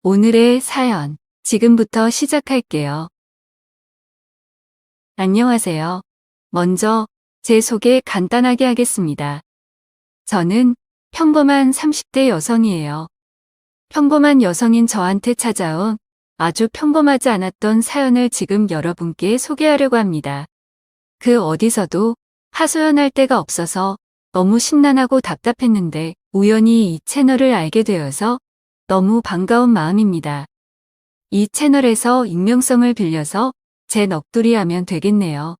오늘의 사연, 지금부터 시작할게요. 안녕하세요. 먼저 제 소개 간단하게 하겠습니다. 저는 평범한 30대 여성이에요. 평범한 여성인 저한테 찾아온 아주 평범하지 않았던 사연을 지금 여러분께 소개하려고 합니다. 그 어디서도 하소연할 데가 없어서 너무 심란하고 답답했는데 우연히 이 채널을 알게 되어서 너무 반가운 마음입니다. 이 채널에서 익명성을 빌려서 제 넋두리 하면 되겠네요.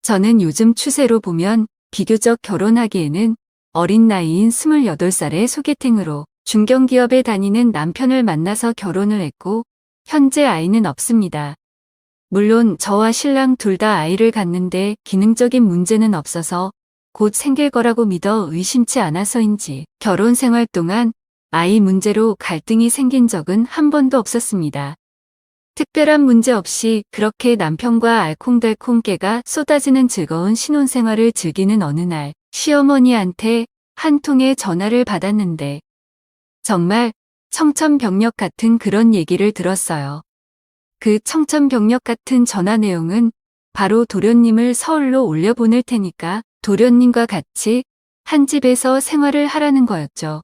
저는 요즘 추세로 보면 비교적 결혼하기에는 어린 나이인 28살의 소개팅으로 중견기업에 다니는 남편을 만나서 결혼을 했고 현재 아이는 없습니다. 물론 저와 신랑 둘 다 아이를 갖는데 기능적인 문제는 없어서 곧 생길 거라고 믿어 의심치 않아서인지 결혼 생활 동안 아이 문제로 갈등이 생긴 적은 한 번도 없었습니다. 특별한 문제 없이 그렇게 남편과 알콩달콩 깨가 쏟아지는 즐거운 신혼생활을 즐기는 어느 날 시어머니한테 한 통의 전화를 받았는데 정말 청천벽력 같은 그런 얘기를 들었어요. 그 청천벽력 같은 전화 내용은 바로 도련님을 서울로 올려보낼 테니까 도련님과 같이 한 집에서 생활을 하라는 거였죠.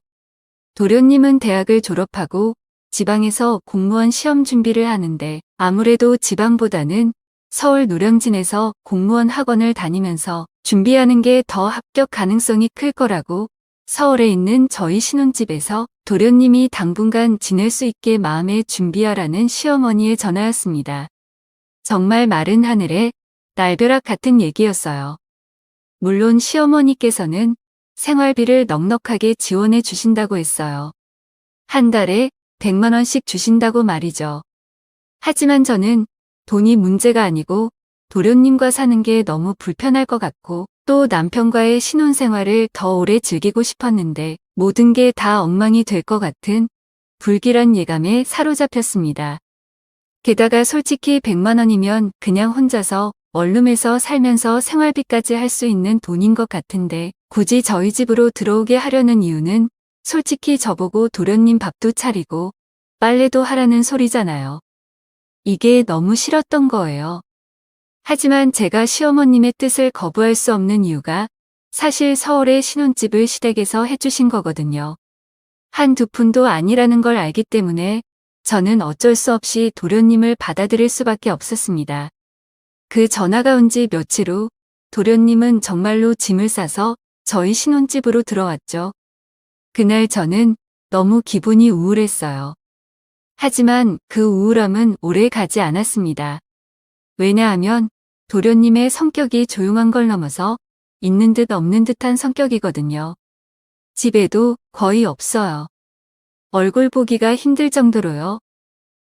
도련님은 대학을 졸업하고 지방에서 공무원 시험 준비를 하는데 아무래도 지방보다는 서울 노량진에서 공무원 학원을 다니면서 준비하는 게 더 합격 가능성이 클 거라고 서울에 있는 저희 신혼집에서 도련님이 당분간 지낼 수 있게 마음에 준비하라는 시어머니의 전화였습니다. 정말 마른 하늘에 날벼락 같은 얘기였어요. 물론 시어머니께서는 생활비를 넉넉하게 지원해 주신다고 했어요. 한 달에 100만 원씩 주신다고 말이죠. 하지만 저는 돈이 문제가 아니고 도련님과 사는 게 너무 불편할 것 같고 또 남편과의 신혼생활을 더 오래 즐기고 싶었는데 모든 게 다 엉망이 될 것 같은 불길한 예감에 사로잡혔습니다. 게다가 솔직히 100만 원이면 그냥 혼자서 원룸에서 살면서 생활비까지 할 수 있는 돈인 것 같은데 굳이 저희 집으로 들어오게 하려는 이유는 솔직히 저보고 도련님 밥도 차리고 빨래도 하라는 소리잖아요. 이게 너무 싫었던 거예요. 하지만 제가 시어머님의 뜻을 거부할 수 없는 이유가 사실 서울의 신혼집을 시댁에서 해주신 거거든요. 한두 푼도 아니라는 걸 알기 때문에 저는 어쩔 수 없이 도련님을 받아들일 수밖에 없었습니다. 그 전화가 온 지 며칠 후 도련님은 정말로 짐을 싸서 저희 신혼집으로 들어왔죠. 그날 저는 너무 기분이 우울했어요. 하지만 그 우울함은 오래 가지 않았습니다. 왜냐하면 도련님의 성격이 조용한 걸 넘어서 있는 듯 없는 듯한 성격이거든요. 집에도 거의 없어요. 얼굴 보기가 힘들 정도로요.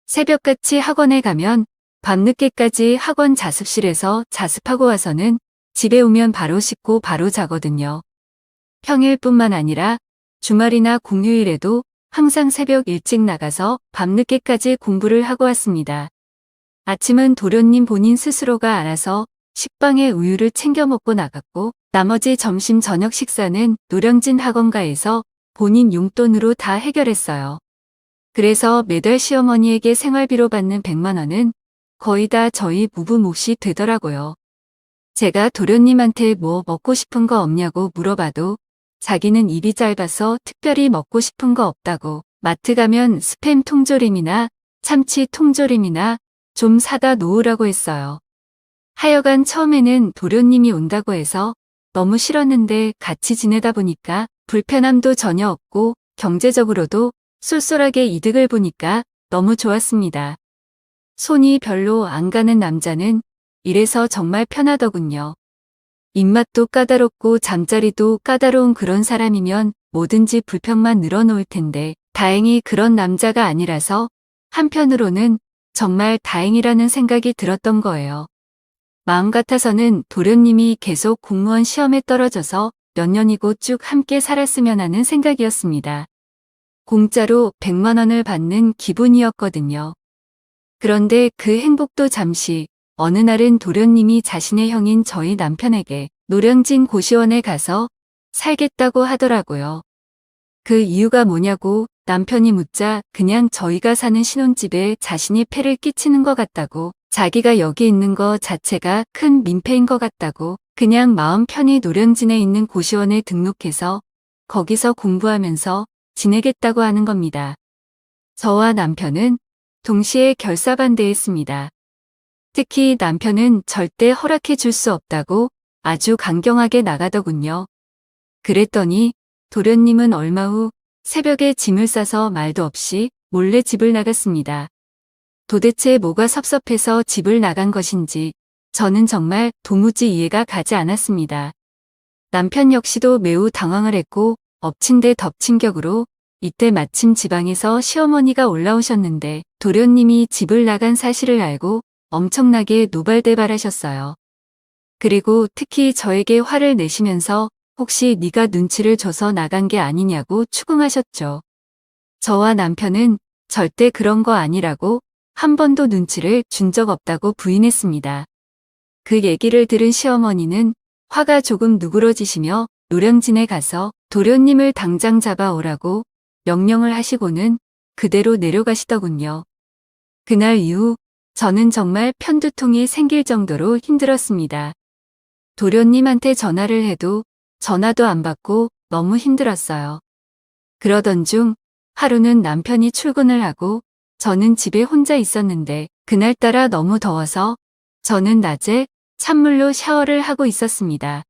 새벽같이 학원에 가면 밤늦게까지 학원 자습실에서 자습하고 와서는 집에 오면 바로 씻고 바로 자거든요. 평일뿐만 아니라 주말이나 공휴일에도 항상 새벽 일찍 나가서 밤늦게까지 공부를 하고 왔습니다. 아침은 도련님 본인 스스로가 알아서 식빵에 우유를 챙겨 먹고 나갔고 나머지 점심 저녁 식사는 노량진 학원가에서 본인 용돈으로 다 해결했어요. 그래서 매달 시어머니에게 생활비로 받는 100만 원은 거의 다 저희 부부 몫이 되더라고요. 제가 도련님한테 뭐 먹고 싶은 거 없냐고 물어봐도 자기는 입이 짧아서 특별히 먹고 싶은 거 없다고 마트 가면 스팸 통조림이나 참치 통조림이나 좀 사다 놓으라고 했어요. 하여간 처음에는 도련님이 온다고 해서 너무 싫었는데 같이 지내다 보니까 불편함도 전혀 없고 경제적으로도 쏠쏠하게 이득을 보니까 너무 좋았습니다. 손이 별로 안 가는 남자는 이래서 정말 편하더군요. 입맛도 까다롭고 잠자리도 까다로운 그런 사람이면 뭐든지 불평만 늘어놓을 텐데 다행히 그런 남자가 아니라서 한편으로는 정말 다행이라는 생각이 들었던 거예요. 마음 같아서는 도련님이 계속 공무원 시험에 떨어져서 몇 년이고 쭉 함께 살았으면 하는 생각이었습니다. 공짜로 100만 원을 받는 기분이었거든요. 그런데 그 행복도 잠시 어느 날은 도련님이 자신의 형인 저희 남편에게 노량진 고시원에 가서 살겠다고 하더라고요. 그 이유가 뭐냐고 남편이 묻자 그냥 저희가 사는 신혼집에 자신이 폐를 끼치는 것 같다고, 자기가 여기 있는 거 자체가 큰 민폐인 것 같다고, 그냥 마음 편히 노량진에 있는 고시원에 등록해서 거기서 공부하면서 지내겠다고 하는 겁니다. 저와 남편은 동시에 결사반대했습니다. 특히 남편은 절대 허락해 줄 수 없다고 아주 강경하게 나가더군요. 그랬더니 도련님은 얼마 후 새벽에 짐을 싸서 말도 없이 몰래 집을 나갔습니다. 도대체 뭐가 섭섭해서 집을 나간 것인지 저는 정말 도무지 이해가 가지 않았습니다. 남편 역시도 매우 당황을 했고 엎친 데 덮친 격으로 이때 마침 지방에서 시어머니가 올라오셨는데 도련님이 집을 나간 사실을 알고 엄청나게 노발대발하셨어요. 그리고 특히 저에게 화를 내시면서 혹시 네가 눈치를 줘서 나간 게 아니냐고 추궁하셨죠. 저와 남편은 절대 그런 거 아니라고 한 번도 눈치를 준 적 없다고 부인했습니다. 그 얘기를 들은 시어머니는 화가 조금 누그러지시며 노량진에 가서 도련님을 당장 잡아오라고 명령을 하시고는 그대로 내려가시더군요. 그날 이후 저는 정말 편두통이 생길 정도로 힘들었습니다. 도련님한테 전화를 해도 전화도 안 받고 너무 힘들었어요. 그러던 중 하루는 남편이 출근을 하고 저는 집에 혼자 있었는데 그날따라 너무 더워서 저는 낮에 찬물로 샤워를 하고 있었습니다.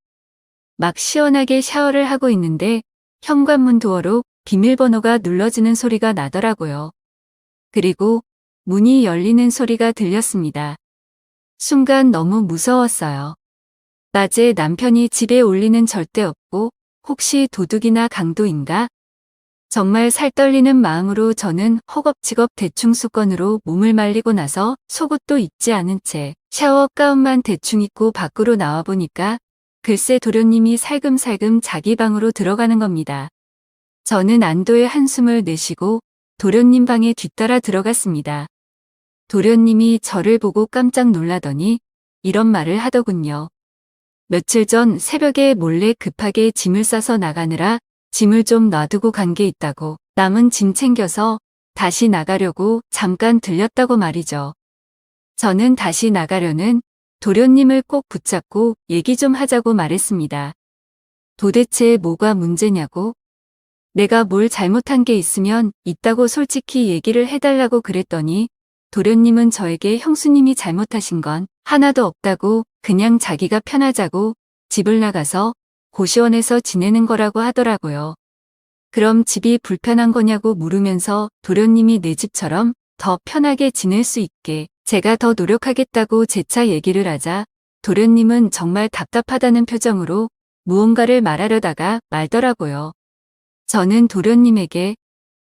막 시원하게 샤워를 하고 있는데 현관문 도어로 비밀번호가 눌러지는 소리가 나더라고요. 그리고 문이 열리는 소리가 들렸습니다. 순간 너무 무서웠어요. 낮에 남편이 집에 올 리는 절대 없고 혹시 도둑이나 강도인가? 정말 살떨리는 마음으로 저는 허겁지겁 대충 수건으로 몸을 말리고 나서 속옷도 입지 않은 채 샤워 가운만 대충 입고 밖으로 나와보니까 글쎄 도련님이 살금살금 자기 방으로 들어가는 겁니다. 저는 안도의 한숨을 내쉬고 도련님 방에 뒤따라 들어갔습니다. 도련님이 저를 보고 깜짝 놀라더니 이런 말을 하더군요. 며칠 전 새벽에 몰래 급하게 짐을 싸서 나가느라 짐을 좀 놔두고 간 게 있다고, 남은 짐 챙겨서 다시 나가려고 잠깐 들렸다고 말이죠. 저는 다시 나가려는 도련님을 꼭 붙잡고 얘기 좀 하자고 말했습니다. 도대체 뭐가 문제냐고? 내가 뭘 잘못한 게 있으면 있다고 솔직히 얘기를 해달라고 그랬더니 도련님은 저에게 형수님이 잘못하신 건 하나도 없다고 그냥 자기가 편하자고 집을 나가서 고시원에서 지내는 거라고 하더라고요. 그럼 집이 불편한 거냐고 물으면서 도련님이 내 집처럼 더 편하게 지낼 수 있게 제가 더 노력하겠다고 재차 얘기를 하자 도련님은 정말 답답하다는 표정으로 무언가를 말하려다가 말더라고요. 저는 도련님에게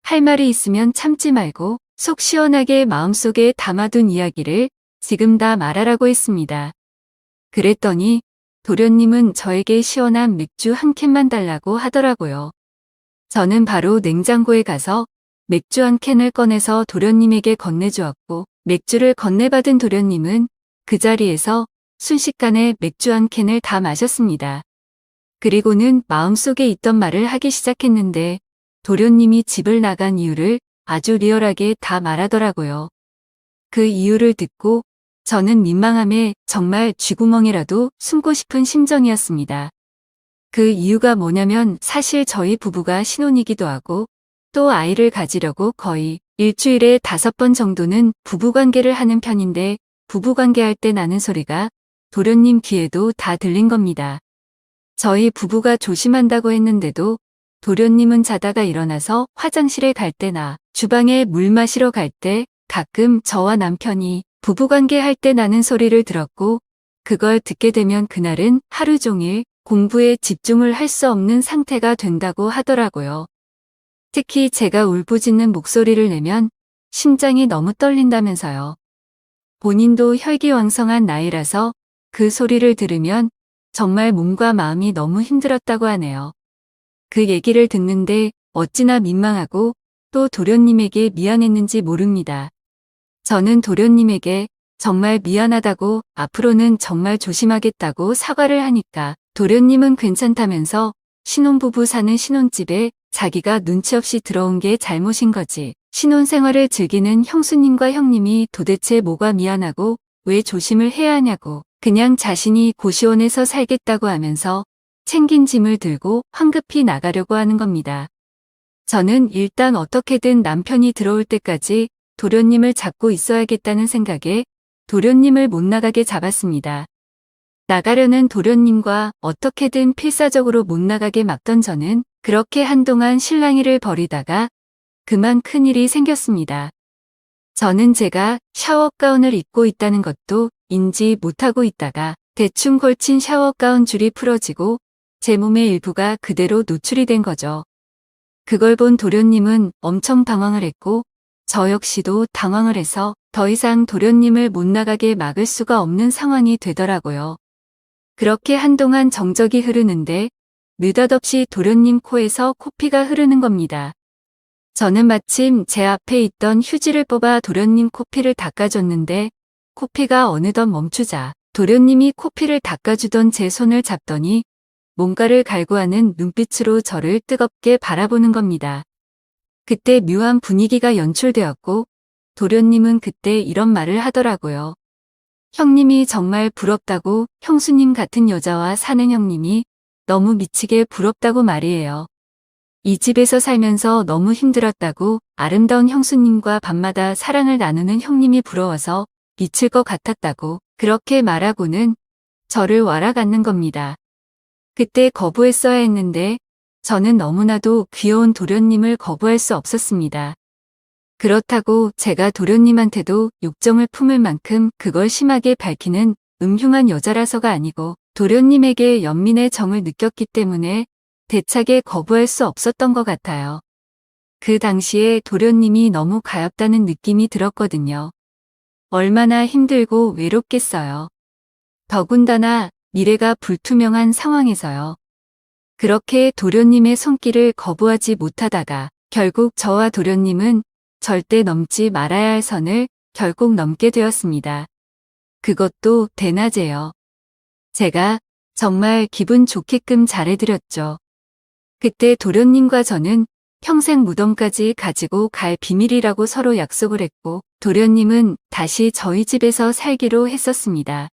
할 말이 있으면 참지 말고 속 시원하게 마음속에 담아둔 이야기를 지금 다 말하라고 했습니다. 그랬더니 도련님은 저에게 시원한 맥주 한 캔만 달라고 하더라고요. 저는 바로 냉장고에 가서 맥주 한 캔을 꺼내서 도련님에게 건네주었고 맥주를 건네받은 도련님은 그 자리에서 순식간에 맥주 한 캔을 다 마셨습니다. 그리고는 마음속에 있던 말을 하기 시작했는데 도련님이 집을 나간 이유를 아주 리얼하게 다 말하더라고요. 그 이유를 듣고 저는 민망함에 정말 쥐구멍이라도 숨고 싶은 심정이었습니다. 그 이유가 뭐냐면 사실 저희 부부가 신혼이기도 하고 또 아이를 가지려고 거의 일주일에 5번 정도는 부부관계를 하는 편인데 부부관계할 때 나는 소리가 도련님 귀에도 다 들린 겁니다. 저희 부부가 조심한다고 했는데도 도련님은 자다가 일어나서 화장실에 갈 때나 주방에 물 마시러 갈 때 가끔 저와 남편이 부부관계 할 때 나는 소리를 들었고 그걸 듣게 되면 그날은 하루 종일 공부에 집중을 할 수 없는 상태가 된다고 하더라고요. 특히 제가 울부짖는 목소리를 내면 심장이 너무 떨린다면서요. 본인도 혈기왕성한 나이라서 그 소리를 들으면 정말 몸과 마음이 너무 힘들었다고 하네요. 그 얘기를 듣는데 어찌나 민망하고 또 도련님에게 미안했는지 모릅니다. 저는 도련님에게 정말 미안하다고 앞으로는 정말 조심하겠다고 사과를 하니까 도련님은 괜찮다면서 신혼부부 사는 신혼집에 자기가 눈치 없이 들어온 게 잘못인 거지. 신혼생활을 즐기는 형수님과 형님이 도대체 뭐가 미안하고 왜 조심을 해야 하냐고. 그냥 자신이 고시원에서 살겠다고 하면서 챙긴 짐을 들고 황급히 나가려고 하는 겁니다. 저는 일단 어떻게든 남편이 들어올 때까지 도련님을 잡고 있어야겠다는 생각에 도련님을 못 나가게 잡았습니다. 나가려는 도련님과 어떻게든 필사적으로 못 나가게 막던 저는 그렇게 한동안 실랑이를 벌이다가 그만 큰일이 생겼습니다. 저는 제가 샤워 가운을 입고 있다는 것도 인지 못하고 있다가 대충 걸친 샤워 가운 줄이 풀어지고 제 몸의 일부가 그대로 노출이 된 거죠. 그걸 본 도련님은 엄청 당황을 했고 저 역시도 당황을 해서 더 이상 도련님을 못 나가게 막을 수가 없는 상황이 되더라고요. 그렇게 한동안 정적이 흐르는데 느닷없이 도련님 코에서 코피가 흐르는 겁니다. 저는 마침 제 앞에 있던 휴지를 뽑아 도련님 코피를 닦아줬는데 코피가 어느덧 멈추자 도련님이 코피를 닦아주던 제 손을 잡더니 뭔가를 갈구하는 눈빛으로 저를 뜨겁게 바라보는 겁니다. 그때 묘한 분위기가 연출되었고 도련님은 그때 이런 말을 하더라고요. 형님이 정말 부럽다고. 형수님 같은 여자와 사는 형님이 너무 미치게 부럽다고 말이에요. 이 집에서 살면서 너무 힘들었다고. 아름다운 형수님과 밤마다 사랑을 나누는 형님이 부러워서 미칠 것 같았다고. 그렇게 말하고는 저를 wal아갔는 겁니다. 그때 거부했어야 했는데 저는 너무나도 귀여운 도련님을 거부할 수 없었습니다. 그렇다고 제가 도련님한테도 욕정을 품을 만큼 그걸 심하게 밝히는 음흉한 여자라서가 아니고 도련님에게 연민의 정을 느꼈기 때문에 대차게 거부할 수 없었던 것 같아요. 그 당시에 도련님이 너무 가엾다는 느낌이 들었거든요. 얼마나 힘들고 외롭겠어요. 더군다나 미래가 불투명한 상황에서요. 그렇게 도련님의 손길을 거부하지 못하다가 결국 저와 도련님은 절대 넘지 말아야 할 선을 결국 넘게 되었습니다. 그것도 대낮에요. 제가 정말 기분 좋게끔 잘해드렸죠. 그때 도련님과 저는 평생 무덤까지 가지고 갈 비밀이라고 서로 약속을 했고 도련님은 다시 저희 집에서 살기로 했었습니다.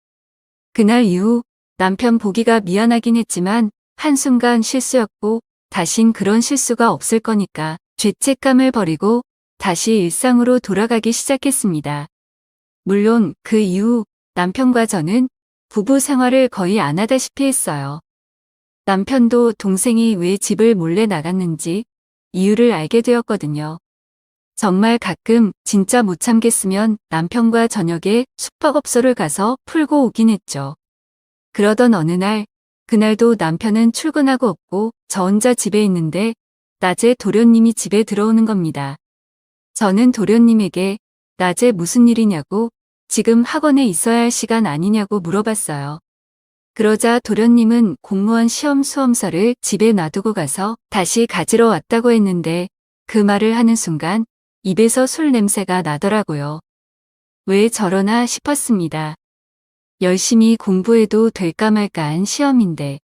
그날 이후 남편 보기가 미안하긴 했지만 한순간 실수였고 다신 그런 실수가 없을 거니까 죄책감을 버리고 다시 일상으로 돌아가기 시작했습니다. 물론 그 이후 남편과 저는 부부 생활을 거의 안 하다시피 했어요. 남편도 동생이 왜 집을 몰래 나갔는지 이유를 알게 되었거든요. 정말 가끔 진짜 못 참겠으면 남편과 저녁에 숙박업소를 가서 풀고 오긴 했죠. 그러던 어느 날, 그날도 남편은 출근하고 없고 저 혼자 집에 있는데 낮에 도련님이 집에 들어오는 겁니다. 저는 도련님에게 낮에 무슨 일이냐고 지금 학원에 있어야 할 시간 아니냐고 물어봤어요. 그러자 도련님은 공무원 시험 수험서를 집에 놔두고 가서 다시 가지러 왔다고 했는데 그 말을 하는 순간 입에서 술 냄새가 나더라고요. 왜 저러나 싶었습니다. 열심히 공부해도 될까 말까한 시험인데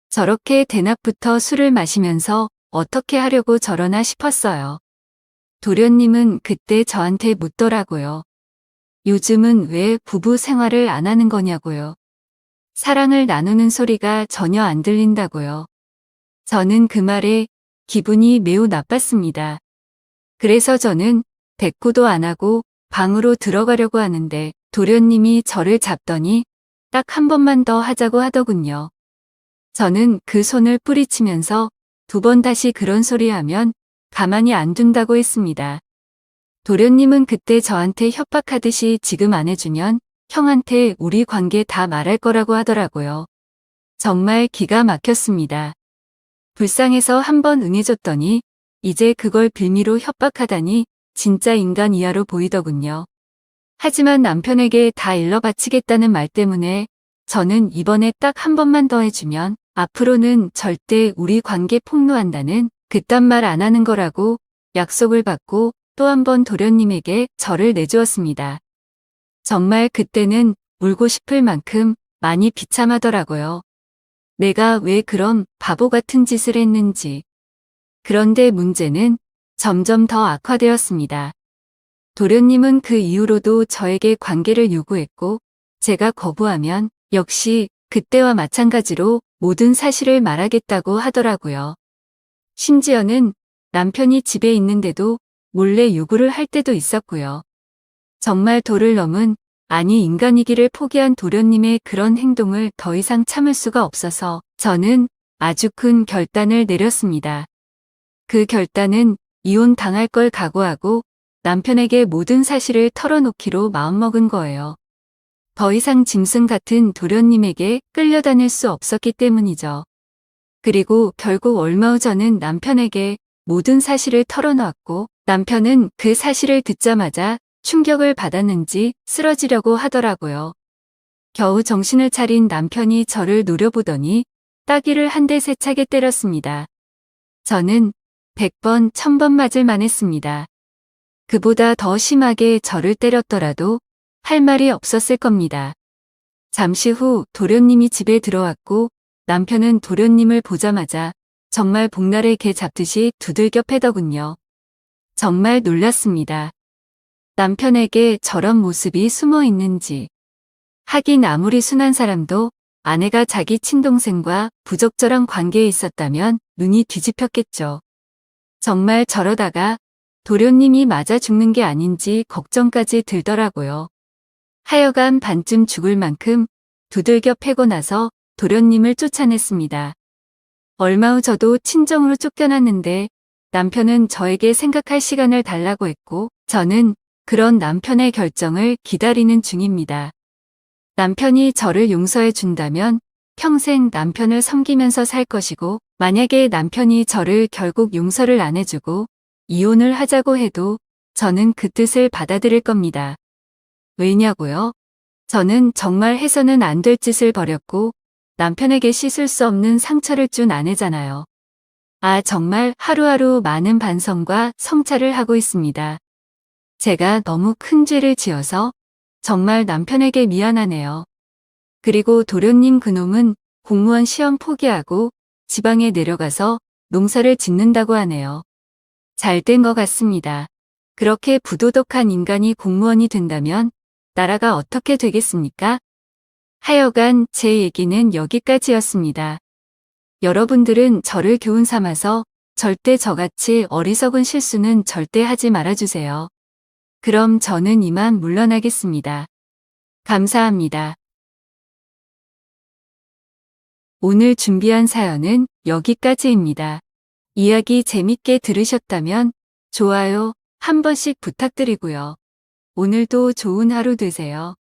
저렇게 대낮부터 술을 마시면서 어떻게 하려고 저러나 싶었어요. 도련님은 그때 저한테 묻더라고요. 요즘은 왜 부부 생활을 안 하는 거냐고요. 사랑을 나누는 소리가 전혀 안 들린다고요. 저는 그 말에 기분이 매우 나빴습니다. 그래서 저는 대꾸도 안 하고 방으로 들어가려고 하는데 도련님이 저를 잡더니 딱 한 번만 더 하자고 하더군요. 저는 그 손을 뿌리치면서 2번 다시 그런 소리 하면 가만히 안 둔다고 했습니다. 도련님은 그때 저한테 협박하듯이 지금 안 해주면 형한테 우리 관계 다 말할 거라고 하더라고요. 정말 기가 막혔습니다. 불쌍해서 한 번 응해줬더니 이제 그걸 빌미로 협박하다니 진짜 인간 이하로 보이더군요. 하지만 남편에게 다 일러 바치겠다는 말 때문에 저는 이번에 딱 한 번만 더 해주면 앞으로는 절대 우리 관계 폭로한다는 그딴 말 안 하는 거라고 약속을 받고 또 한 번 도련님에게 저를 내주었습니다. 정말 그때는 울고 싶을 만큼 많이 비참하더라고요. 내가 왜 그런 바보 같은 짓을 했는지. 그런데 문제는 점점 더 악화되었습니다. 도련님은 그 이후로도 저에게 관계를 요구했고 제가 거부하면 역시 그때와 마찬가지로 모든 사실을 말하겠다고 하더라고요. 심지어는 남편이 집에 있는데도 몰래 요구를 할 때도 있었고요. 정말 도를 넘은 아니 인간이기를 포기한 도련님의 그런 행동을 더 이상 참을 수가 없어서 저는 아주 큰 결단을 내렸습니다. 그 결단은 이혼 당할 걸 각오하고 남편에게 모든 사실을 털어놓기로 마음먹은 거예요. 더 이상 짐승 같은 도련님에게 끌려다닐 수 없었기 때문이죠. 그리고 결국 얼마 후 저는 남편에게 모든 사실을 털어놓았고 남편은 그 사실을 듣자마자 충격을 받았는지 쓰러지려고 하더라고요. 겨우 정신을 차린 남편이 저를 노려보더니 따귀를 한 대 세차게 때렸습니다. 저는 100번, 1000번 맞을 만했습니다. 그보다 더 심하게 저를 때렸더라도 할 말이 없었을 겁니다. 잠시 후 도련님이 집에 들어왔고 남편은 도련님을 보자마자 정말 복날의 개 잡듯이 두들겨 패더군요. 정말 놀랐습니다. 남편에게 저런 모습이 숨어 있는지. 하긴 아무리 순한 사람도 아내가 자기 친동생과 부적절한 관계에 있었다면 눈이 뒤집혔겠죠. 정말 저러다가 도련님이 맞아 죽는 게 아닌지 걱정까지 들더라고요. 하여간 반쯤 죽을 만큼 두들겨 패고 나서 도련님을 쫓아냈습니다. 얼마 후 저도 친정으로 쫓겨났는데 남편은 저에게 생각할 시간을 달라고 했고 저는 그런 남편의 결정을 기다리는 중입니다. 남편이 저를 용서해 준다면 평생 남편을 섬기면서 살 것이고 만약에 남편이 저를 결국 용서를 안 해주고 이혼을 하자고 해도 저는 그 뜻을 받아들일 겁니다. 왜냐고요? 저는 정말 해서는 안 될 짓을 벌였고 남편에게 씻을 수 없는 상처를 준 아내잖아요. 정말 하루하루 많은 반성과 성찰을 하고 있습니다. 제가 너무 큰 죄를 지어서 정말 남편에게 미안하네요. 그리고 도련님 그놈은 공무원 시험 포기하고 지방에 내려가서 농사를 짓는다고 하네요. 잘 된 것 같습니다. 그렇게 부도덕한 인간이 공무원이 된다면 나라가 어떻게 되겠습니까? 하여간 제 얘기는 여기까지였습니다. 여러분들은 저를 교훈 삼아서 절대 저같이 어리석은 실수는 절대 하지 말아주세요. 그럼 저는 이만 물러나겠습니다. 감사합니다. 오늘 준비한 사연은 여기까지입니다. 이야기 재밌게 들으셨다면 좋아요 한 번씩 부탁드리고요. 오늘도 좋은 하루 되세요.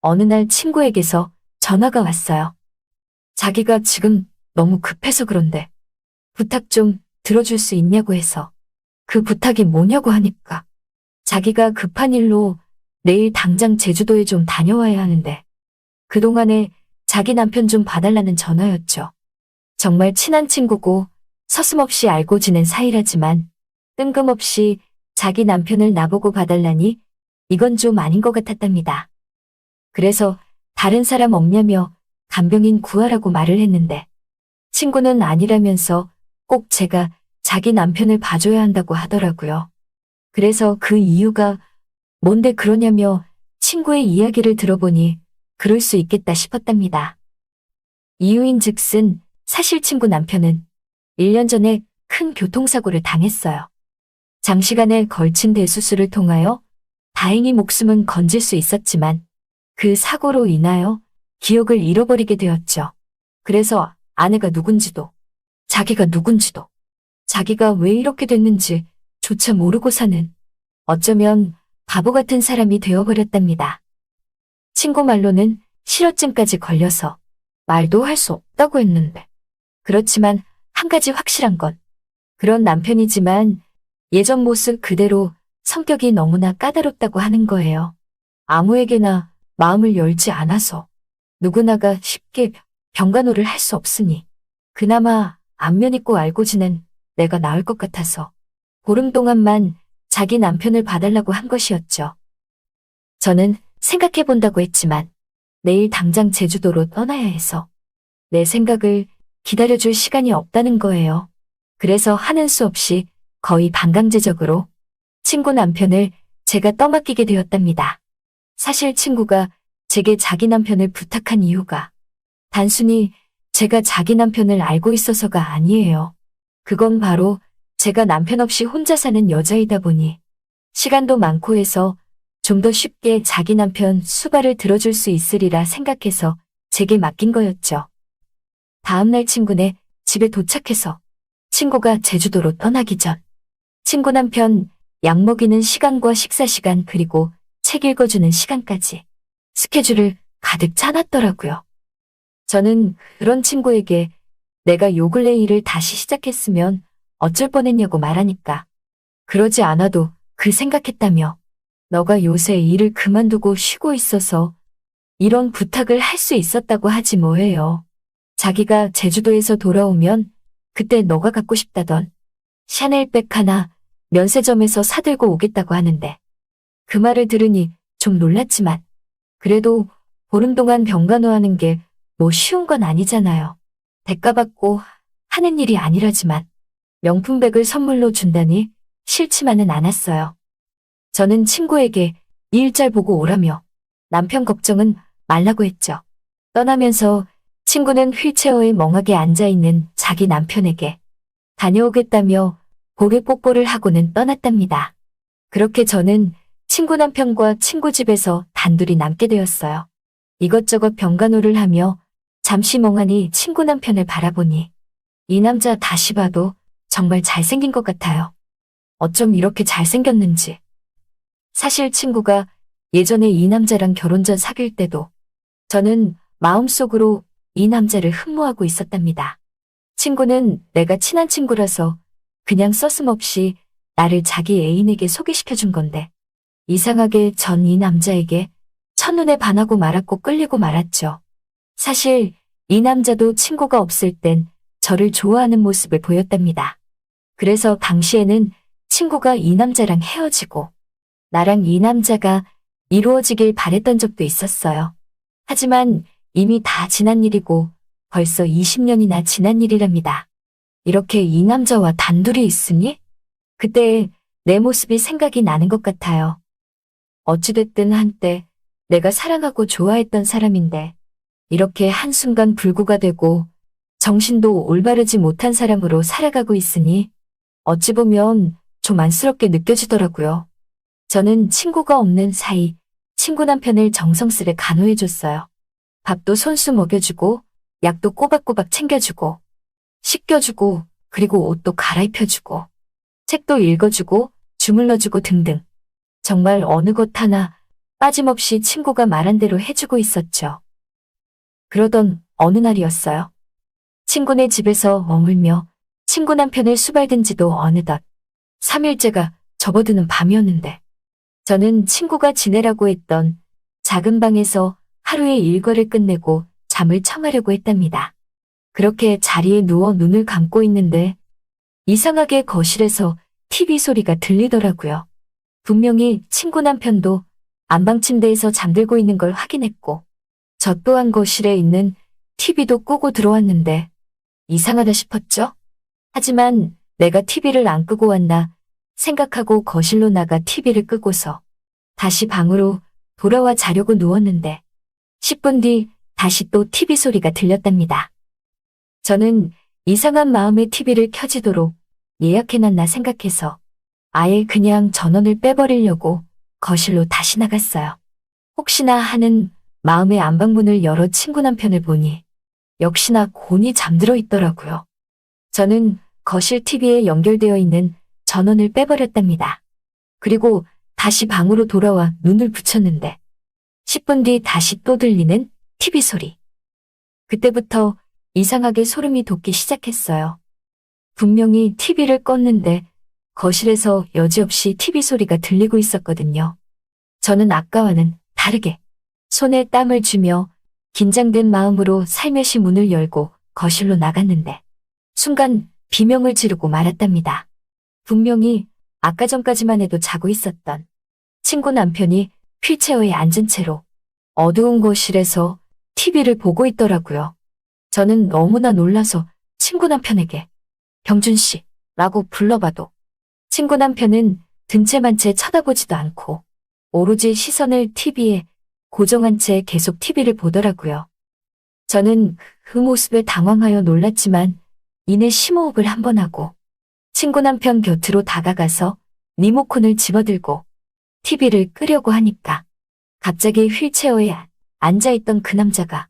어느 날 친구에게서 전화가 왔어요. 자기가 지금 너무 급해서 그런데 부탁 좀 들어줄 수 있냐고 해서 그 부탁이 뭐냐고 하니까 자기가 급한 일로 내일 당장 제주도에 좀 다녀와야 하는데 그동안에 자기 남편 좀 봐달라는 전화였죠. 정말 친한 친구고 서슴없이 알고 지낸 사이라지만 뜬금없이 자기 남편을 나보고 봐달라니 이건 좀 아닌 것 같았답니다. 그래서 다른 사람 없냐며 간병인 구하라고 말을 했는데 친구는 아니라면서 꼭 제가 자기 남편을 봐줘야 한다고 하더라고요. 그래서 그 이유가 뭔데 그러냐며 친구의 이야기를 들어보니 그럴 수 있겠다 싶었답니다. 이유인즉슨 사실 친구 남편은 1년 전에 큰 교통사고를 당했어요. 장시간에 걸친 대수술을 통하여 다행히 목숨은 건질 수 있었지만 그 사고로 인하여 기억을 잃어버리게 되었죠. 그래서 아내가 누군지도 자기가 누군지도 자기가 왜 이렇게 됐는지 조차 모르고 사는 어쩌면 바보 같은 사람이 되어버렸답니다. 친구 말로는 실어증까지 걸려서 말도 할 수 없다고 했는데 그렇지만 한 가지 확실한 건 그런 남편이지만 예전 모습 그대로 성격이 너무나 까다롭다고 하는 거예요. 아무에게나 마음을 열지 않아서 누구나가 쉽게 병간호를 할 수 없으니 그나마 안면 있고 알고 지낸 내가 나을 것 같아서 보름 동안만 자기 남편을 봐달라고 한 것이었죠. 저는 생각해 본다고 했지만 내일 당장 제주도로 떠나야 해서 내 생각을 기다려줄 시간이 없다는 거예요. 그래서 하는 수 없이 거의 반강제적으로 친구 남편을 제가 떠맡기게 되었답니다. 사실 친구가 제게 자기 남편을 부탁한 이유가 단순히 제가 자기 남편을 알고 있어서가 아니에요. 그건 바로 제가 남편 없이 혼자 사는 여자이다 보니 시간도 많고 해서 좀 더 쉽게 자기 남편 수발을 들어줄 수 있으리라 생각해서 제게 맡긴 거였죠. 다음날 친구네 집에 도착해서 친구가 제주도로 떠나기 전 친구 남편 약 먹이는 시간과 식사 시간 그리고 책 읽어주는 시간까지 스케줄을 가득 짜놨더라고요. 저는 그런 친구에게 내가 요 근래 일을 다시 시작했으면 어쩔 뻔했냐고 말하니까 그러지 않아도 그 생각했다며 너가 요새 일을 그만두고 쉬고 있어서 이런 부탁을 할 수 있었다고 하지 뭐예요. 자기가 제주도에서 돌아오면 그때 너가 갖고 싶다던 샤넬백 하나 면세점에서 사들고 오겠다고 하는데 그 말을 들으니 좀 놀랐지만 그래도 보름 동안 병간호하는 게 뭐 쉬운 건 아니잖아요. 대가받고 하는 일이 아니라지만 명품백을 선물로 준다니 싫지만은 않았어요. 저는 친구에게 일잘 보고 오라며 남편 걱정은 말라고 했죠. 떠나면서 친구는 휠체어에 멍하게 앉아있는 자기 남편에게 다녀오겠다며 고개 뽀뽀를 하고는 떠났답니다. 그렇게 저는 친구 남편과 친구 집에서 단둘이 남게 되었어요. 이것저것 병간호를 하며 잠시 멍하니 친구 남편을 바라보니 이 남자 다시 봐도 정말 잘생긴 것 같아요. 어쩜 이렇게 잘생겼는지. 사실 친구가 예전에 이 남자랑 결혼 전 사귈 때도 저는 마음속으로 이 남자를 흠모하고 있었답니다. 친구는 내가 친한 친구라서 그냥 서슴없이 나를 자기 애인에게 소개시켜준 건데 이상하게 전 이 남자에게 첫눈에 반하고 말았고 끌리고 말았죠. 사실 이 남자도 친구가 없을 땐 저를 좋아하는 모습을 보였답니다. 그래서 당시에는 친구가 이 남자랑 헤어지고 나랑 이 남자가 이루어지길 바랬던 적도 있었어요. 하지만 이미 다 지난 일이고 벌써 20년이나 지난 일이랍니다. 이렇게 이 남자와 단둘이 있으니 그때 내 모습이 생각이 나는 것 같아요. 어찌됐든 한때 내가 사랑하고 좋아했던 사람인데 이렇게 한순간 불구가 되고 정신도 올바르지 못한 사람으로 살아가고 있으니 어찌 보면 좀 안쓰럽게 느껴지더라고요. 저는 친구가 없는 사이 친구 남편을 정성스레 간호해줬어요. 밥도 손수 먹여주고 약도 꼬박꼬박 챙겨주고 씻겨주고 그리고 옷도 갈아입혀주고 책도 읽어주고 주물러주고 등등. 정말 어느 것 하나 빠짐없이 친구가 말한 대로 해주고 있었죠. 그러던 어느 날이었어요. 친구네 집에서 머물며 친구 남편을 수발든 지도 어느덧 3일째가 접어드는 밤이었는데 저는 친구가 지내라고 했던 작은 방에서 하루의 일과를 끝내고 잠을 청하려고 했답니다. 그렇게 자리에 누워 눈을 감고 있는데 이상하게 거실에서 TV 소리가 들리더라고요. 분명히 친구 남편도 안방 침대에서 잠들고 있는 걸 확인했고 저 또한 거실에 있는 TV도 끄고 들어왔는데 이상하다 싶었죠? 하지만 내가 TV를 안 끄고 왔나 생각하고 거실로 나가 TV를 끄고서 다시 방으로 돌아와 자려고 누웠는데 10분 뒤 다시 또 TV 소리가 들렸답니다. 저는 이상한 마음에 TV를 켜지도록 예약해놨나 생각해서 아예 그냥 전원을 빼버리려고 거실로 다시 나갔어요. 혹시나 하는 마음에 안방문을 열어 친구 남편을 보니 역시나 곤히 잠들어 있더라고요. 저는 거실 TV에 연결되어 있는 전원을 빼버렸답니다. 그리고 다시 방으로 돌아와 눈을 붙였는데 10분 뒤 다시 또 들리는 TV 소리. 그때부터 이상하게 소름이 돋기 시작했어요. 분명히 TV를 껐는데 거실에서 여지없이 TV 소리가 들리고 있었거든요. 저는 아까와는 다르게 손에 땀을 쥐며 긴장된 마음으로 살며시 문을 열고 거실로 나갔는데 순간 비명을 지르고 말았답니다. 분명히 아까 전까지만 해도 자고 있었던 친구 남편이 휠체어에 앉은 채로 어두운 거실에서 TV를 보고 있더라고요. 저는 너무나 놀라서 친구 남편에게 경준 씨라고 불러봐도 친구 남편은 든채만 채 쳐다보지도 않고 오로지 시선을 TV에 고정한 채 계속 TV를 보더라고요. 저는 그 모습에 당황하여 놀랐지만 이내 심호흡을 한 번 하고 친구 남편 곁으로 다가가서 리모컨을 집어들고 TV를 끄려고 하니까 갑자기 휠체어에 앉아있던 그 남자가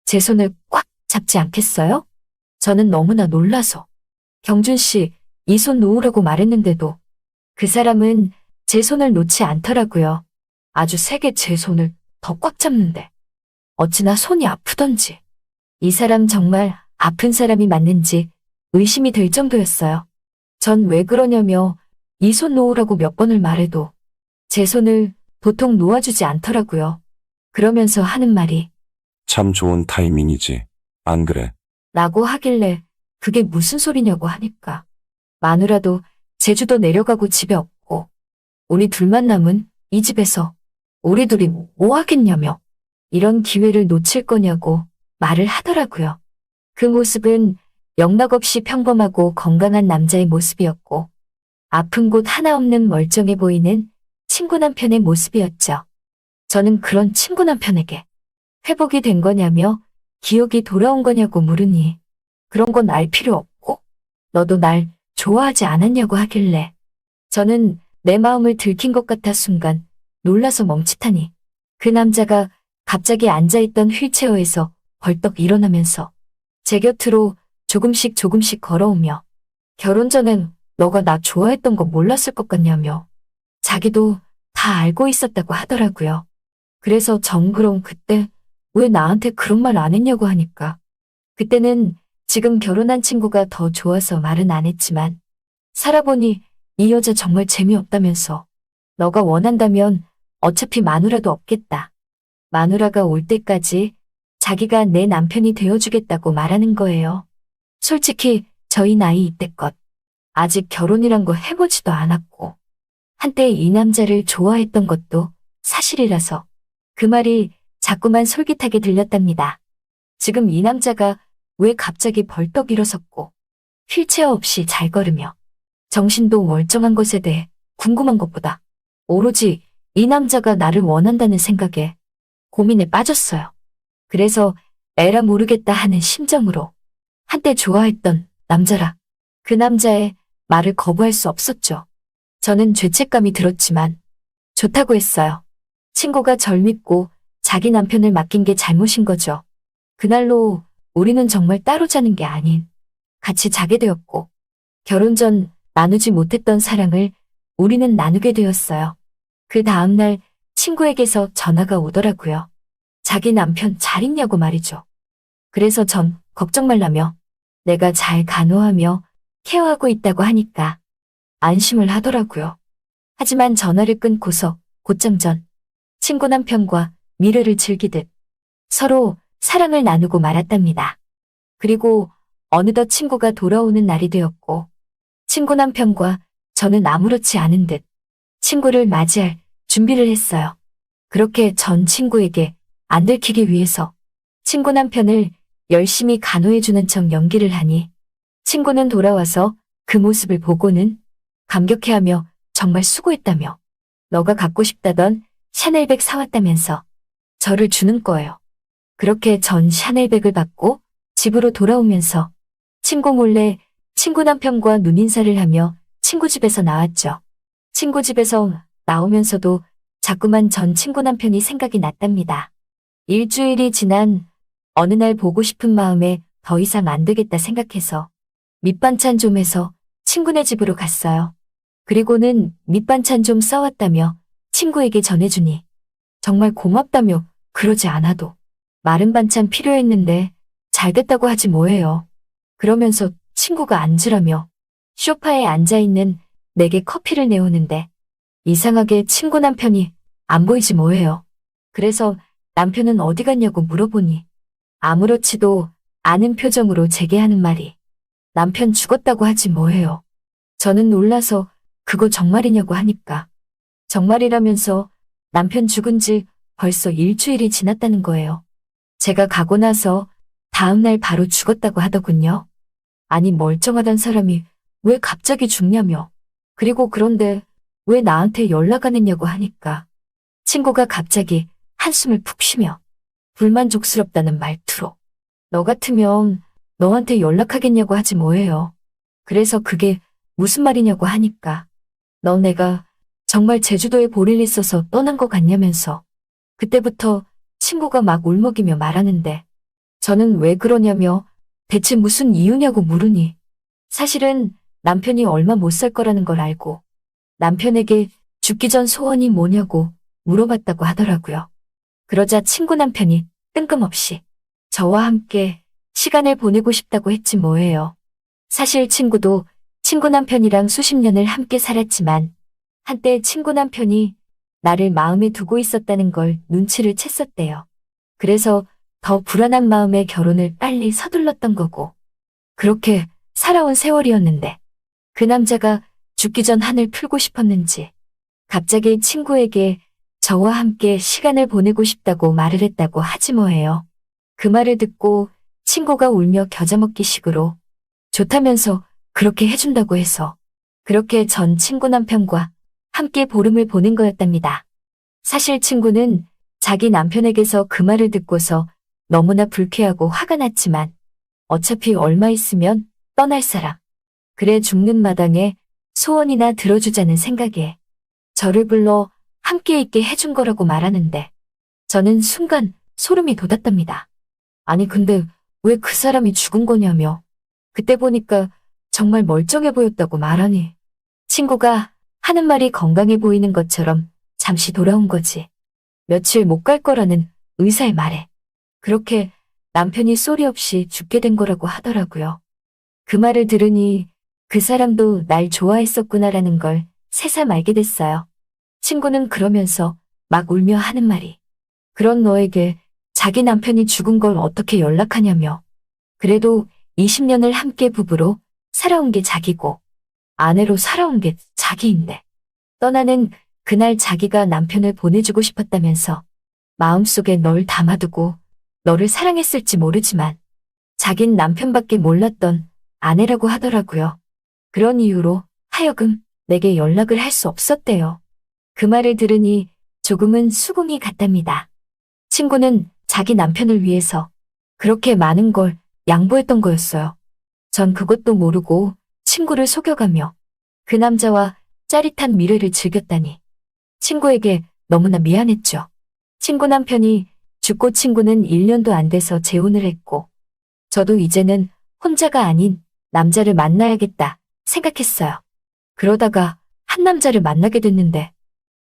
제 손을 꽉 잡지 않겠어요? 저는 너무나 놀라서 경준 씨, 이 손 놓으라고 말했는데도 그 사람은 제 손을 놓지 않더라고요. 아주 세게 제 손을 더 꽉 잡는데 어찌나 손이 아프던지 이 사람 정말 아픈 사람이 맞는지 의심이 될 정도였어요. 전 왜 그러냐며 이 손 놓으라고 몇 번을 말해도 제 손을 도통 놓아주지 않더라고요. 그러면서 하는 말이 참 좋은 타이밍이지. 안 그래? 라고 하길래 그게 무슨 소리냐고 하니까 마누라도 제주도 내려가고 집에 없고 우리 둘만 남은 이 집에서 우리 둘이 뭐 하겠냐며 이런 기회를 놓칠 거냐고 말을 하더라고요. 그 모습은 영락없이 평범하고 건강한 남자의 모습이었고 아픈 곳 하나 없는 멀쩡해 보이는 친구 남편의 모습이었죠. 저는 그런 친구 남편에게 회복이 된 거냐며 기억이 돌아온 거냐고 물으니 그런 건 알 필요 없고 너도 날 좋아하지 않았냐고 하길래 저는 내 마음을 들킨 것 같아 순간 놀라서 멈칫하니 그 남자가 갑자기 앉아있던 휠체어에서 벌떡 일어나면서 제 곁으로 조금씩 걸어오며 결혼 전엔 너가 나 좋아했던 거 몰랐을 것 같냐며 자기도 다 알고 있었다고 하더라고요. 그래서 전 그럼 그때 왜 나한테 그런 말 안 했냐고 하니까 그때는 지금 결혼한 친구가 더 좋아서 말은 안 했지만 살아보니 이 여자 정말 재미없다면서 너가 원한다면 어차피 마누라도 없겠다. 마누라가 올 때까지 자기가 내 남편이 되어주겠다고 말하는 거예요. 솔직히 저희 나이 이때껏 아직 결혼이란 거 해보지도 않았고 한때 이 남자를 좋아했던 것도 사실이라서 그 말이 자꾸만 솔깃하게 들렸답니다. 지금 이 남자가 왜 갑자기 벌떡 일어섰고 휠체어 없이 잘 걸으며 정신도 멀쩡한 것에 대해 궁금한 것보다 오로지 이 남자가 나를 원한다는 생각에 고민에 빠졌어요. 그래서 에라 모르겠다 하는 심정으로 한때 좋아했던 남자라 그 남자의 말을 거부할 수 없었죠. 저는 죄책감이 들었지만 좋다고 했어요. 친구가 절 믿고 자기 남편을 맡긴 게 잘못인 거죠. 그날로 우리는 정말 따로 자는 게 아닌 같이 자게 되었고 결혼 전 나누지 못했던 사랑을 우리는 나누게 되었어요. 그 다음날 친구에게서 전화가 오더라고요. 자기 남편 잘 있냐고 말이죠. 그래서 전 걱정 말라며 내가 잘 간호하며 케어하고 있다고 하니까 안심을 하더라고요. 하지만 전화를 끊고서 곧장 전 친구 남편과 미래를 즐기듯 서로 사랑을 나누고 말았답니다. 그리고 어느덧 친구가 돌아오는 날이 되었고 친구 남편과 저는 아무렇지 않은 듯 친구를 맞이할 준비를 했어요. 그렇게 전 친구에게 안 들키기 위해서 친구 남편을 열심히 간호해주는 척 연기를 하니 친구는 돌아와서 그 모습을 보고는 감격해하며 정말 수고했다며 너가 갖고 싶다던 샤넬백 사왔다면서 저를 주는 거예요. 그렇게 전 샤넬백을 받고 집으로 돌아오면서 친구 몰래 친구 남편과 눈인사를 하며 친구 집에서 나왔죠. 친구 집에서 나오면서도 자꾸만 전 친구 남편이 생각이 났답니다. 일주일이 지난 어느 날 보고 싶은 마음에 더 이상 안 되겠다 생각해서 밑반찬 좀 해서 친구네 집으로 갔어요. 그리고는 밑반찬 좀 써왔다며 친구에게 전해주니 정말 고맙다며 그러지 않아도 마른 반찬 필요했는데 잘 됐다고 하지 뭐예요. 그러면서 친구가 앉으라며 소파에 앉아있는 내게 커피를 내오는데 이상하게 친구 남편이 안 보이지 뭐예요. 그래서 남편은 어디 갔냐고 물어보니 아무렇지도 않은 표정으로 제게 하는 말이 남편 죽었다고 하지 뭐예요. 저는 놀라서 그거 정말이냐고 하니까 정말이라면서 남편 죽은 지 벌써 일주일이 지났다는 거예요. 제가 가고 나서 다음날 바로 죽었다고 하더군요. 아니, 멀쩡하단 사람이 왜 갑자기 죽냐며. 그리고 그런데 왜 나한테 연락 안 했냐고 하니까 친구가 갑자기 한숨을 푹 쉬며 불만족스럽다는 말투로 너 같으면 너한테 연락하겠냐고 하지 뭐예요. 그래서 그게 무슨 말이냐고 하니까 너 내가 정말 제주도에 볼 일 있어서 떠난 것 같냐면서 그때부터 친구가 막 울먹이며 말하는데 저는 왜 그러냐며 대체 무슨 이유냐고 물으니 사실은 남편이 얼마 못 살 거라는 걸 알고 남편에게 죽기 전 소원이 뭐냐고 물어봤다고 하더라고요. 그러자 친구 남편이 뜬금없이 저와 함께 시간을 보내고 싶다고 했지 뭐예요. 사실 친구도 친구 남편이랑 수십 년을 함께 살았지만 한때 친구 남편이 나를 마음에 두고 있었다는 걸 눈치를 챘었대요. 그래서 더 불안한 마음에 결혼을 빨리 서둘렀던 거고 그렇게 살아온 세월이었는데 그 남자가 죽기 전 한을 풀고 싶었는지 갑자기 친구에게 저와 함께 시간을 보내고 싶다고 말을 했다고 하지 뭐예요. 그 말을 듣고 친구가 울며 겨자먹기 식으로 좋다면서 그렇게 해준다고 해서 그렇게 전 친구 남편과 함께 보름을 보낸 거였답니다. 사실 친구는 자기 남편에게서 그 말을 듣고서 너무나 불쾌하고 화가 났지만 어차피 얼마 있으면 떠날 사람. 그래 죽는 마당에 소원이나 들어주자는 생각에 저를 불러 함께 있게 해준 거라고 말하는데 저는 순간 소름이 돋았답니다. 아니 근데 왜 그 사람이 죽은 거냐며 그때 보니까 정말 멀쩡해 보였다고 말하니 친구가 하는 말이 건강해 보이는 것처럼 잠시 돌아온 거지. 며칠 못 갈 거라는 의사의 말에 그렇게 남편이 소리 없이 죽게 된 거라고 하더라고요. 그 말을 들으니 그 사람도 날 좋아했었구나라는 걸 새삼 알게 됐어요. 친구는 그러면서 막 울며 하는 말이 그런 너에게 자기 남편이 죽은 걸 어떻게 연락하냐며 그래도 20년을 함께 부부로 살아온 게 자기고 아내로 살아온 게 자기인데 떠나는 그날 자기가 남편을 보내주고 싶었다면서 마음속에 널 담아두고 너를 사랑했을지 모르지만 자긴 남편밖에 몰랐던 아내라고 하더라고요. 그런 이유로 하여금 내게 연락을 할 수 없었대요. 그 말을 들으니 조금은 수긍이 갔답니다. 친구는 자기 남편을 위해서 그렇게 많은 걸 양보했던 거였어요. 전 그것도 모르고 친구를 속여가며 그 남자와 짜릿한 미래를 즐겼다니 친구에게 너무나 미안했죠. 친구 남편이 죽고 친구는 1년도 안 돼서 재혼을 했고 저도 이제는 혼자가 아닌 남자를 만나야겠다 생각했어요. 그러다가 한 남자를 만나게 됐는데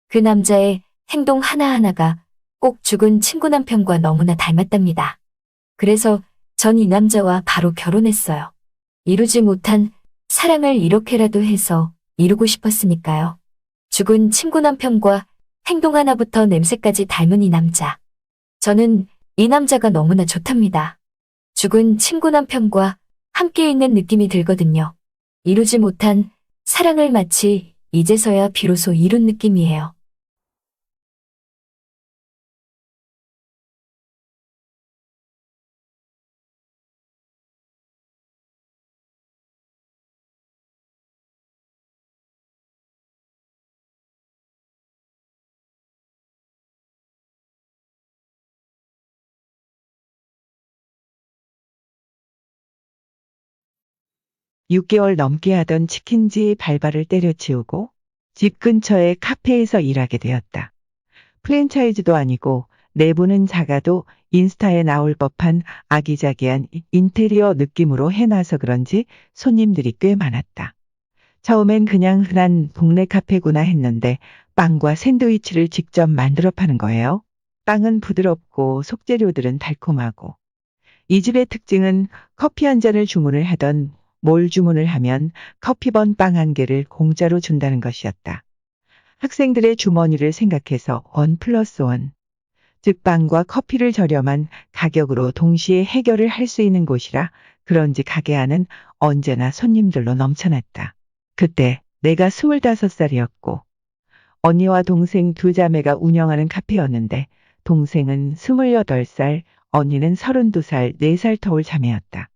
그 남자의 행동 하나하나가 꼭 죽은 친구 남편과 너무나 닮았답니다. 그래서 전 이 남자와 바로 결혼했어요. 이루지 못한 사랑을 이렇게라도 해서 이루고 싶었으니까요. 죽은 친구 남편과 행동 하나부터 냄새까지 닮은 이 남자. 저는 이 남자가 너무나 좋답니다. 죽은 친구 남편과 함께 있는 느낌이 들거든요. 이루지 못한 사랑을 마치 이제서야 비로소 이룬 느낌이에요. 육 개월 넘게 하던 치킨집 알바를 때려치우고 집 근처의 카페에서 일하게 되었다. 프랜차이즈도 아니고 내부는 작아도 인스타에 나올 법한 아기자기한 인테리어 느낌으로 해놔서 그런지 손님들이 꽤 많았다. 처음엔 그냥 흔한 동네 카페구나 했는데 빵과 샌드위치를 직접 만들어 파는 거예요. 빵은 부드럽고 속재료들은 달콤하고. 이 집의 특징은 커피 한 잔을 주문을 하던 뭘 주문을 하면 커피번 빵 한 개를 공짜로 준다는 것이었다. 학생들의 주머니를 생각해서 1+1, 즉 빵과 커피를 저렴한 가격으로 동시에 해결을 할 수 있는 곳이라 그런지 가게 안은 언제나 손님들로 넘쳐났다. 그때 내가 25살이었고 언니와 동생 두 자매가 운영하는 카페였는데 동생은 28살, 언니는 32살, 4살 터울 자매였다.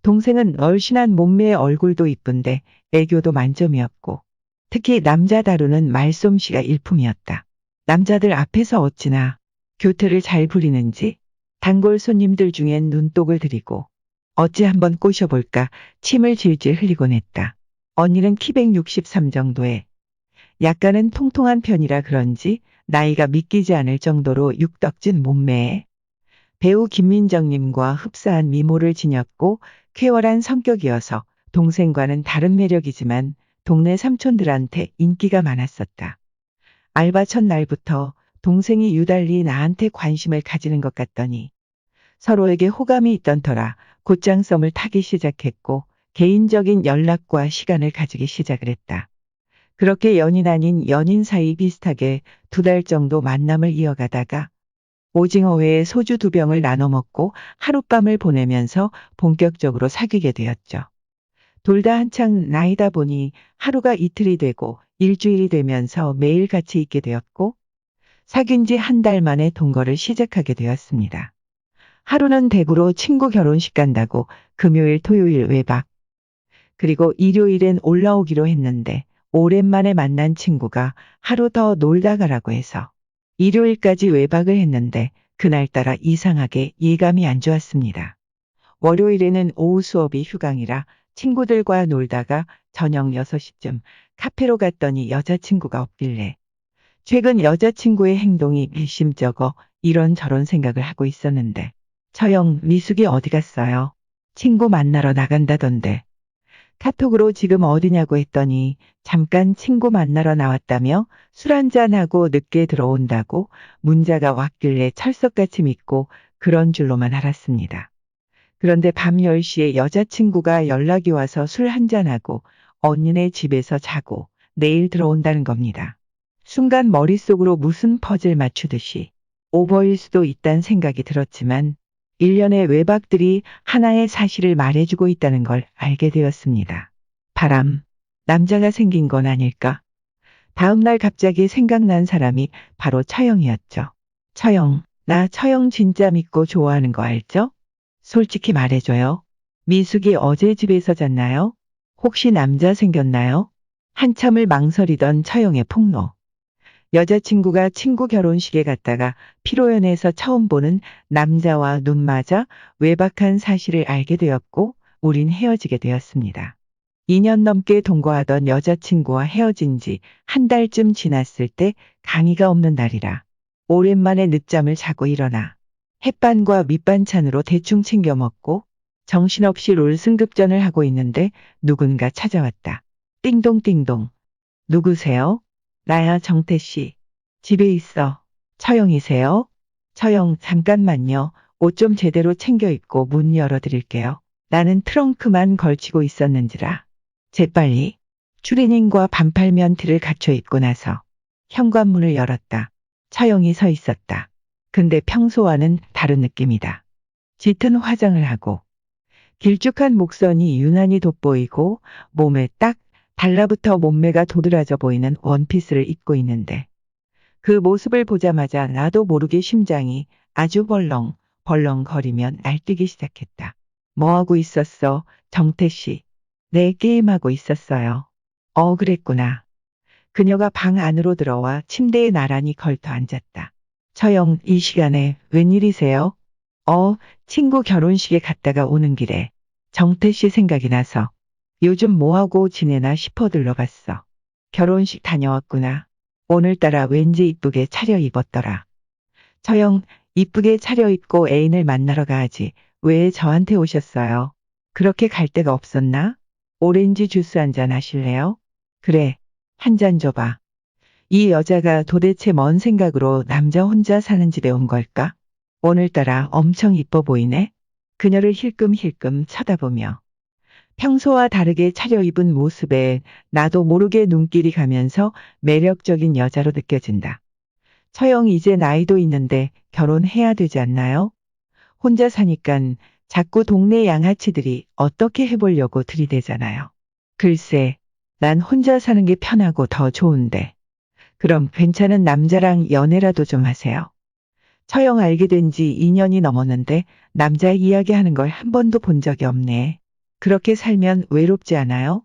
동생은 날씬한 몸매의 얼굴도 이쁜데 애교도 만점이었고 특히 남자 다루는 말솜씨가 일품이었다. 남자들 앞에서 어찌나 교태를 잘 부리는지 단골 손님들 중엔 눈독을 들이고 어찌 한번 꼬셔볼까 침을 질질 흘리곤 했다. 언니는 키 163 정도에 약간은 통통한 편이라 그런지 나이가 믿기지 않을 정도로 육덕진 몸매에 배우 김민정님과 흡사한 미모를 지녔고 쾌활한 성격이어서 동생과는 다른 매력이지만 동네 삼촌들한테 인기가 많았었다. 알바 첫날부터 동생이 유달리 나한테 관심을 가지는 것 같더니 서로에게 호감이 있던 터라 곧장 썸을 타기 시작했고 개인적인 연락과 시간을 가지기 시작을 했다. 그렇게 연인 아닌 연인 사이 비슷하게 2달 정도 만남을 이어가다가 오징어회에 소주 2병을 나눠 먹고 하룻밤을 보내면서 본격적으로 사귀게 되었죠. 둘 다 한창 나이다 보니 하루가 이틀이 되고 일주일이 되면서 매일 같이 있게 되었고 사귄 지 한 달 만에 동거를 시작하게 되었습니다. 하루는 대구로 친구 결혼식 간다고 금요일 토요일 외박 그리고 일요일엔 올라오기로 했는데 오랜만에 만난 친구가 하루 더 놀다 가라고 해서 일요일까지 외박을 했는데 그날따라 이상하게 예감이 안 좋았습니다. 월요일에는 오후 수업이 휴강이라 친구들과 놀다가 저녁 6시쯤 카페로 갔더니 여자친구가 없길래 최근 여자친구의 행동이 일심쩍어 이런저런 생각을 하고 있었는데 처형 미숙이 어디 갔어요? 친구 만나러 나간다던데. 카톡으로 지금 어디냐고 했더니 잠깐 친구 만나러 나왔다며 술 한잔하고 늦게 들어온다고 문자가 왔길래 철석같이 믿고 그런 줄로만 알았습니다. 그런데 밤 10시에 여자친구가 연락이 와서 술 한잔하고 언니네 집에서 자고 내일 들어온다는 겁니다. 순간 머릿속으로 무슨 퍼즐 맞추듯이 오버일 수도 있다는 생각이 들었지만 일련의 외박들이 하나의 사실을 말해주고 있다는 걸 알게 되었습니다. 바람, 남자가 생긴 건 아닐까? 다음날 갑자기 생각난 사람이 바로 처형이었죠. 처형, 나 처형 진짜 믿고 좋아하는 거 알죠? 솔직히 말해줘요. 미숙이 어제 집에서 잤나요? 혹시 남자 생겼나요? 한참을 망설이던 처형의 폭로. 여자친구가 친구 결혼식에 갔다가 피로연에서 처음 보는 남자와 눈 맞아 외박한 사실을 알게 되었고 우린 헤어지게 되었습니다. 2년 넘게 동거하던 여자친구와 헤어진 지 한 달쯤 지났을 때 강의가 없는 날이라 오랜만에 늦잠을 자고 일어나 햇반과 밑반찬으로 대충 챙겨 먹고 정신없이 롤 승급전을 하고 있는데 누군가 찾아왔다. 띵동띵동. 누구세요? 나야 정태씨. 집에 있어. 처형이세요? 처형 잠깐만요. 옷 좀 제대로 챙겨 입고 문 열어드릴게요. 나는 트렁크만 걸치고 있었는지라. 재빨리 추리닝과 반팔 면티를 갖춰 입고 나서 현관문을 열었다. 처형이 서 있었다. 근데 평소와는 다른 느낌이다. 짙은 화장을 하고 길쭉한 목선이 유난히 돋보이고 몸에 딱 달라붙어 몸매가 도드라져 보이는 원피스를 입고 있는데 그 모습을 보자마자 나도 모르게 심장이 아주 벌렁거리면 날뛰기 시작했다. 뭐하고 있었어, 정태씨? 네, 게임하고 있었어요. 그랬구나. 그녀가 방 안으로 들어와 침대에 나란히 걸터 앉았다. 처형, 이 시간에 웬일이세요? 친구 결혼식에 갔다가 오는 길에 정태씨 생각이 나서 요즘 뭐하고 지내나 싶어 들러봤어. 결혼식 다녀왔구나. 오늘따라 왠지 이쁘게 차려입었더라. 처형, 이쁘게 차려입고 애인을 만나러 가야지. 왜 저한테 오셨어요? 그렇게 갈 데가 없었나? 오렌지 주스 한잔 하실래요? 그래, 한 잔 줘봐. 이 여자가 도대체 뭔 생각으로 남자 혼자 사는 집에 온 걸까? 오늘따라 엄청 이뻐 보이네. 그녀를 힐끔힐끔 쳐다보며 평소와 다르게 차려입은 모습에 나도 모르게 눈길이 가면서 매력적인 여자로 느껴진다. 처형 이제 나이도 있는데 결혼해야 되지 않나요? 혼자 사니깐 자꾸 동네 양아치들이 어떻게 해보려고 들이대잖아요. 글쎄, 난 혼자 사는 게 편하고 더 좋은데. 그럼 괜찮은 남자랑 연애라도 좀 하세요. 처형 알게 된 지 2년이 넘었는데 남자 이야기하는 걸 한 번도 본 적이 없네. 그렇게 살면 외롭지 않아요?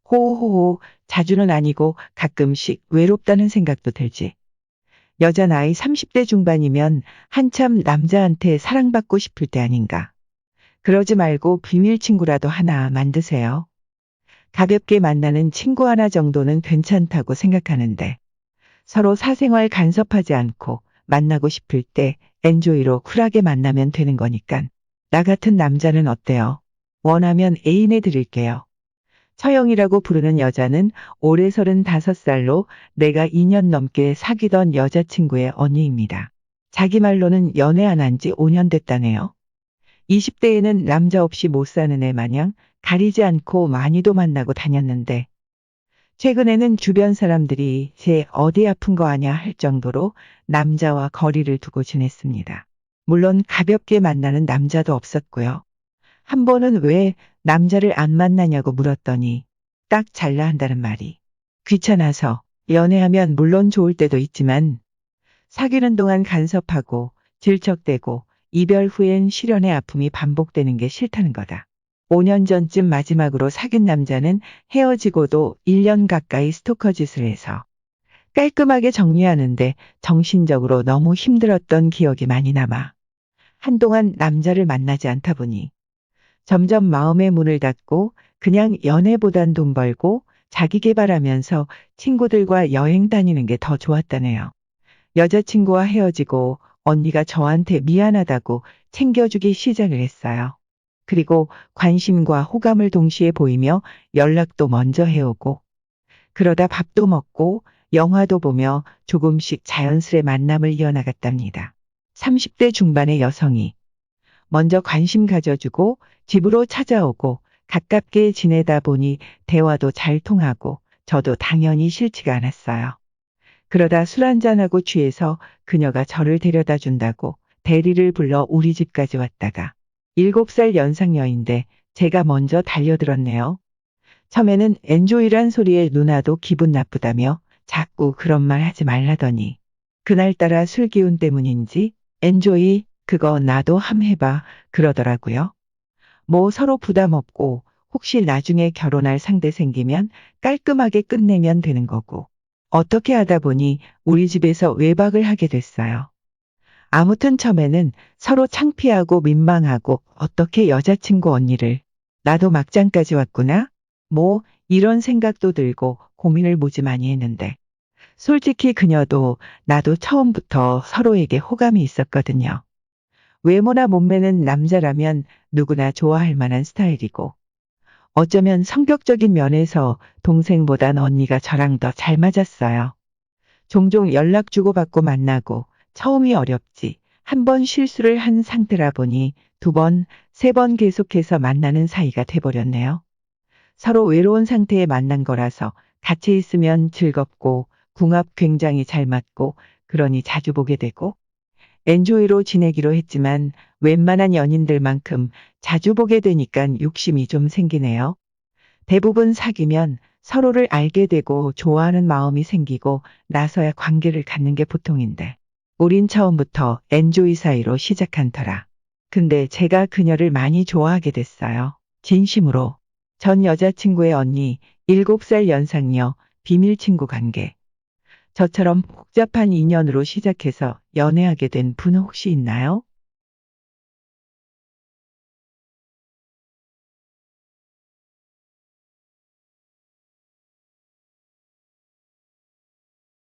호호호, 자주는 아니고 가끔씩 외롭다는 생각도 들지. 여자 나이 30대 중반이면 한참 남자한테 사랑받고 싶을 때 아닌가. 그러지 말고 비밀 친구라도 하나 만드세요. 가볍게 만나는 친구 하나 정도는 괜찮다고 생각하는데 서로 사생활 간섭하지 않고 만나고 싶을 때 엔조이로 쿨하게 만나면 되는 거니까. 나 같은 남자는 어때요? 원하면 애인해 드릴게요. 처형이라고 부르는 여자는 올해 35살로 내가 2년 넘게 사귀던 여자친구의 언니입니다. 자기 말로는 연애 안 한 지 5년 됐다네요. 20대에는 남자 없이 못 사는 애 마냥 가리지 않고 많이도 만나고 다녔는데 최근에는 주변 사람들이 쟤 어디 아픈 거 아냐 할 정도로 남자와 거리를 두고 지냈습니다. 물론 가볍게 만나는 남자도 없었고요. 한 번은 왜 남자를 안 만나냐고 물었더니 딱 잘라 한다는 말이 귀찮아서. 연애하면 물론 좋을 때도 있지만 사귀는 동안 간섭하고 질척대고 이별 후엔 실연의 아픔이 반복되는 게 싫다는 거다. 5년 전쯤 마지막으로 사귄 남자는 헤어지고도 1년 가까이 스토커 짓을 해서 깔끔하게 정리하는데 정신적으로 너무 힘들었던 기억이 많이 남아 한동안 남자를 만나지 않다 보니 점점 마음의 문을 닫고 그냥 연애보단 돈 벌고 자기 개발하면서 친구들과 여행 다니는 게 더 좋았다네요. 여자친구와 헤어지고 언니가 저한테 미안하다고 챙겨주기 시작을 했어요. 그리고 관심과 호감을 동시에 보이며 연락도 먼저 해오고 그러다 밥도 먹고 영화도 보며 조금씩 자연스레 만남을 이어나갔답니다. 30대 중반의 여성이 먼저 관심 가져주고 집으로 찾아오고 가깝게 지내다 보니 대화도 잘 통하고 저도 당연히 싫지가 않았어요. 그러다 술 한잔하고 취해서 그녀가 저를 데려다 준다고 대리를 불러 우리 집까지 왔다가 7살 연상녀인데 제가 먼저 달려들었네요. 처음에는 엔조이란 소리에 누나도 기분 나쁘다며 자꾸 그런 말 하지 말라더니 그날따라 술 기운 때문인지 엔조이 그거 나도 함 해봐 그러더라고요. 뭐 서로 부담 없고 혹시 나중에 결혼할 상대 생기면 깔끔하게 끝내면 되는 거고 어떻게 하다 보니 우리 집에서 외박을 하게 됐어요. 아무튼 처음에는 서로 창피하고 민망하고 어떻게 여자친구 언니를 나도 막장까지 왔구나? 뭐 이런 생각도 들고 고민을 무지 많이 했는데 솔직히 그녀도 나도 처음부터 서로에게 호감이 있었거든요. 외모나 몸매는 남자라면 누구나 좋아할 만한 스타일이고 어쩌면 성격적인 면에서 동생보단 언니가 저랑 더 잘 맞았어요. 종종 연락 주고받고 만나고 처음이 어렵지. 한 번 실수를 한 상태라 보니 2번, 3번 계속해서 만나는 사이가 돼버렸네요. 서로 외로운 상태에 만난 거라서 같이 있으면 즐겁고 궁합 굉장히 잘 맞고 그러니 자주 보게 되고 엔조이로 지내기로 했지만 웬만한 연인들만큼 자주 보게 되니까 욕심이 좀 생기네요. 대부분 사귀면 서로를 알게 되고 좋아하는 마음이 생기고 나서야 관계를 갖는 게 보통인데 우린 처음부터 엔조이 사이로 시작한 터라. 근데 제가 그녀를 많이 좋아하게 됐어요. 진심으로. 전 여자친구의 언니, 7살 연상녀, 비밀 친구 관계. 저처럼 복잡한 인연으로 시작해서 연애하게 된 분 혹시 있나요?